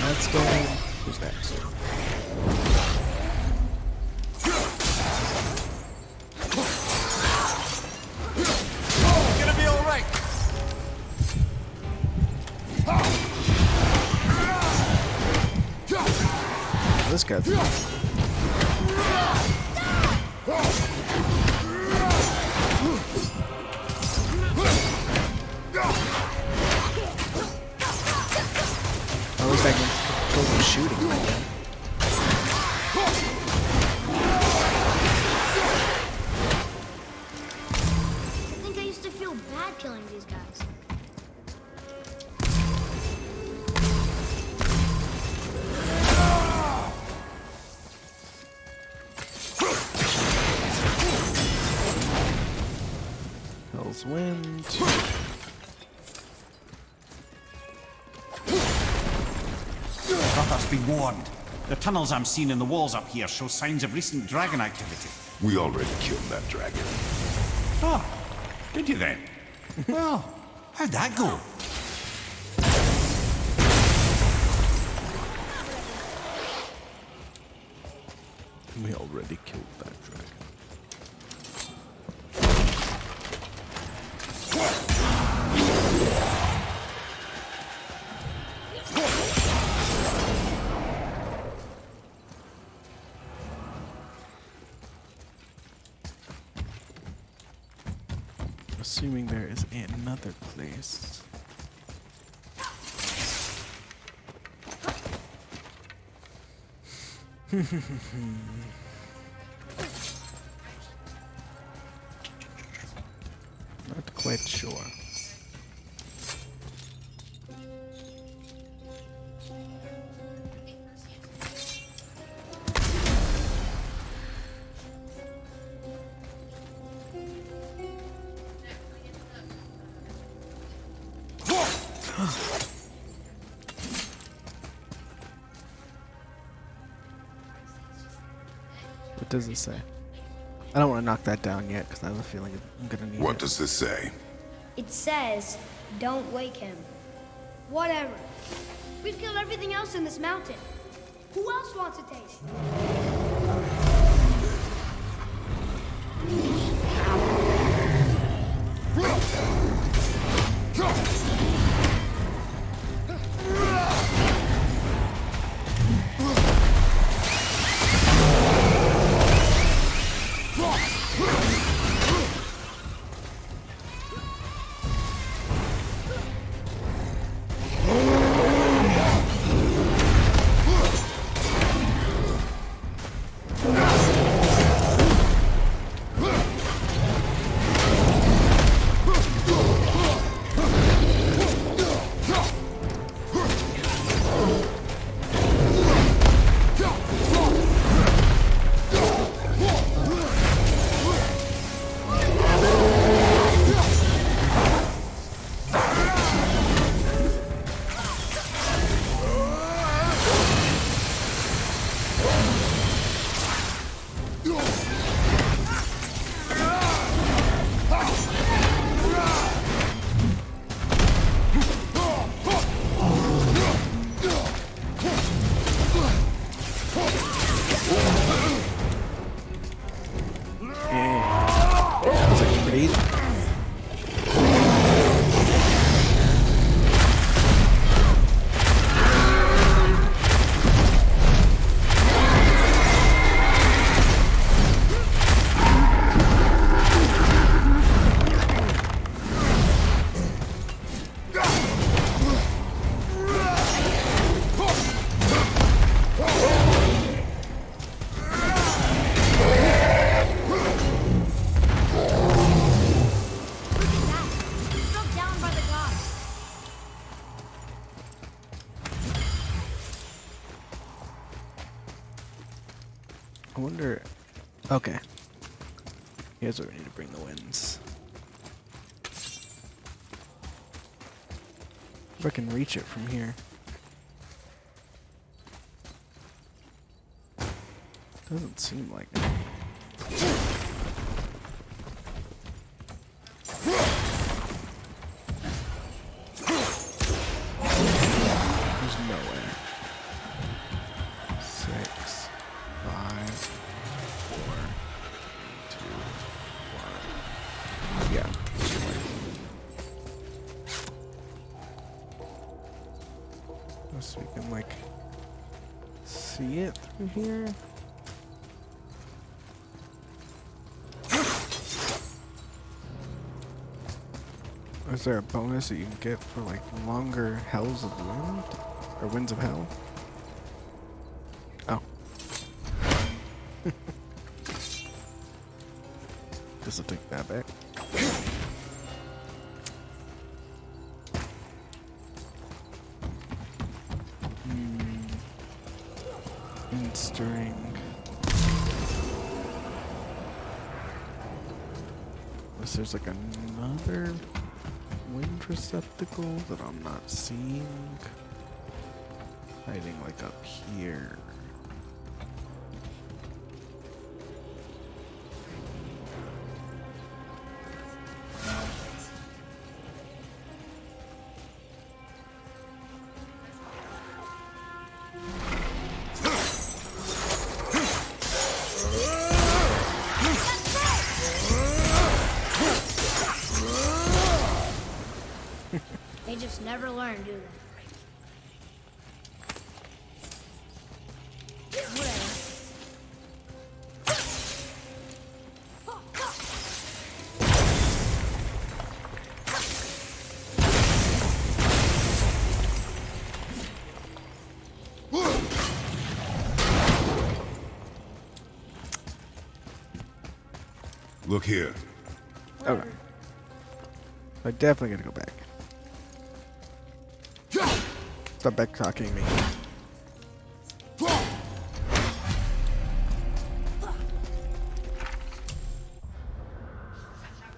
Let's go. Who's next? Gonna be all right. This guy. At least I can control the shooting right now. I think I used to feel bad killing these guys. Hell's Wind. Brother's been warned. The tunnels I'm seeing in the walls up here show signs of recent dragon activity. We already killed that dragon. Oh, did you then? Well, how'd that go? We already killed that dragon. Assuming there is another place. Not quite sure. What does it say? I don't want to knock that down yet because I have a feeling I'm gonna need What it. does this say? It says, don't wake him. Whatever. We've killed everything else in this mountain. Who else wants a taste? I wonder. Okay. Here's where we need to bring the winds. If I can reach it from here. Doesn't seem like it. There's no way. 6, 5, 4, 2, 1. Yeah. Unless we can like see it through here. Is there a bonus that you can get for like longer hells of wind? Or winds of hell? Oh. Guess I'll take that back. And stirring. Unless there's like another wind receptacle that I'm not seeing. Hiding like up here. never learn, do they? Whatever. Look here. Okay. I definitely gotta go back. Stop back talking me.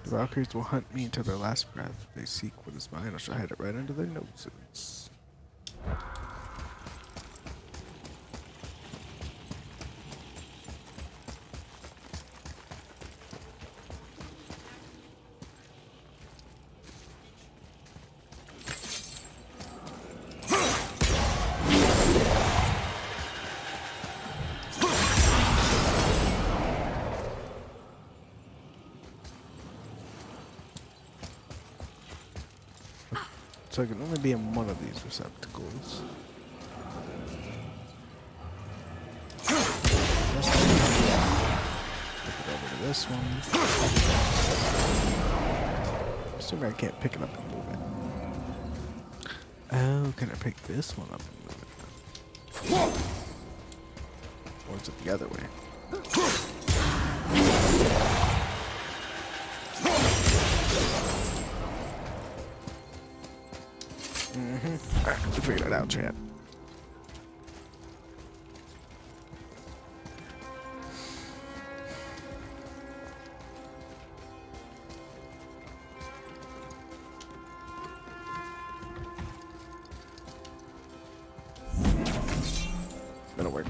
The Valkyries will hunt me until their last breath. If they seek what is mine, I shall hide it right under their noses. So I can only be in one of these receptacles. Flip it over to this one. Assuming I can't pick it up and move it. Oh, can I pick this one up and move it? Or is it the other way? Alright, we figured it out, chat. That'll work.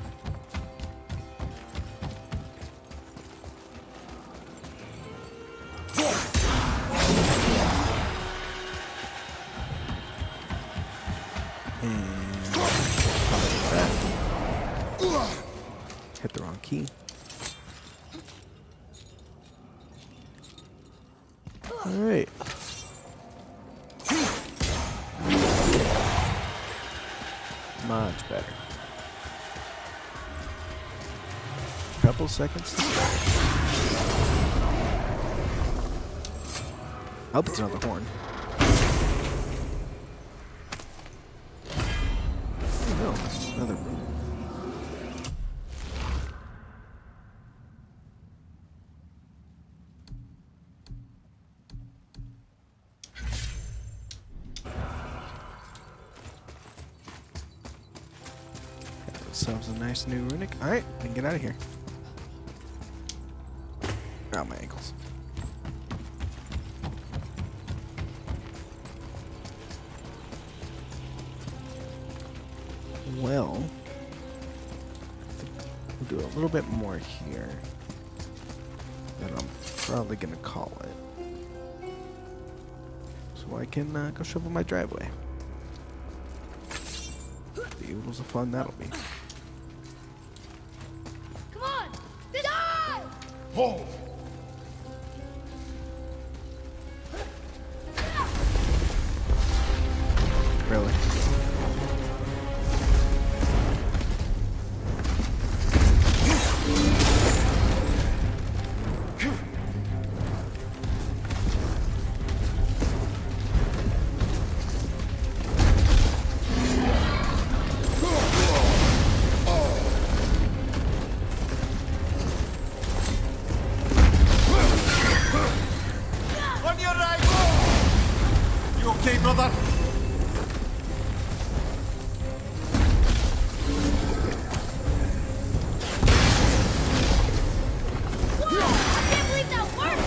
Hit the wrong key. Alright. Much better. Couple seconds to start. I hope it's not the horn. Oh no, another room. Got ourselves a nice new runic. Alright, we can get out of here. Ow, my ankles. Well, we'll do a little bit more here. And I'm probably gonna call it. So I can go shovel my driveway. The oodles of fun that'll be. Come on! Die! Hold! Really? On your right! You okay, brother? I can't believe that worked!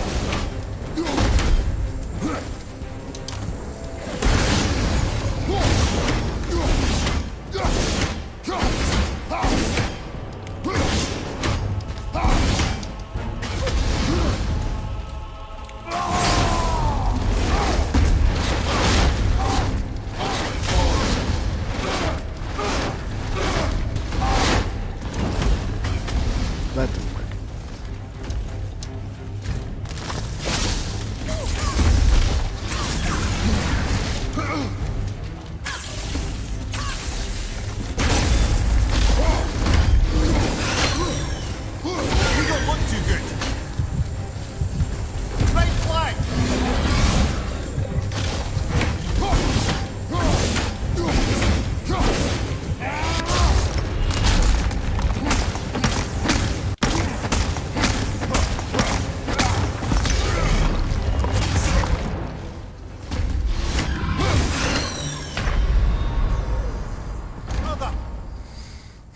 That didn't work.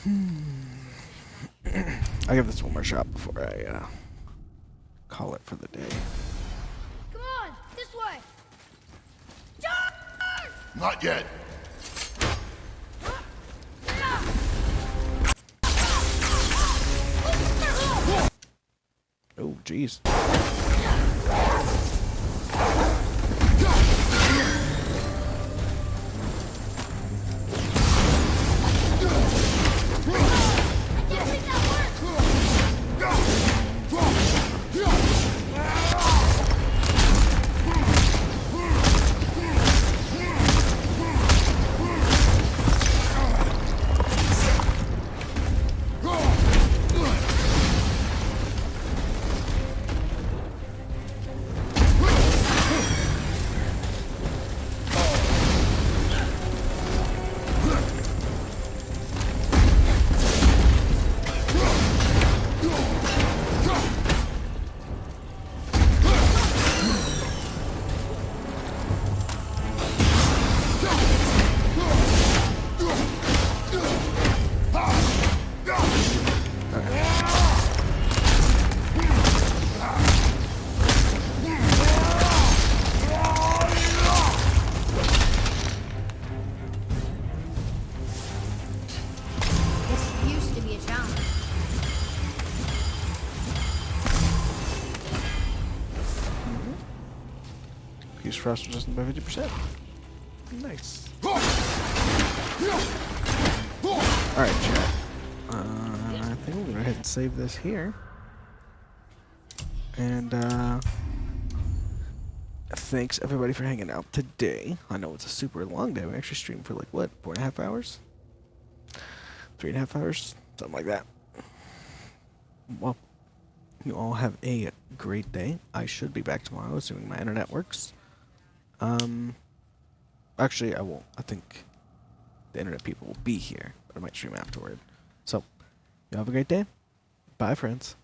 I'll give this one more shot before I call it for the day. Come on, this way. Not yet. Oh, jeez. This used to be a challenge. Increase frost resistance by 50%. Nice. Alright, chat. I think we'll go ahead and save this here. And, thanks everybody for hanging out today. I know it's a super long day. We actually streamed for like, what, 4.5 hours? 3.5 hours? Something like that. Well, you all have a great day. I should be back tomorrow, assuming my internet works. Actually, I won't. I think the internet people will be here, but I might stream afterward. So, you have a great day. Bye, friends.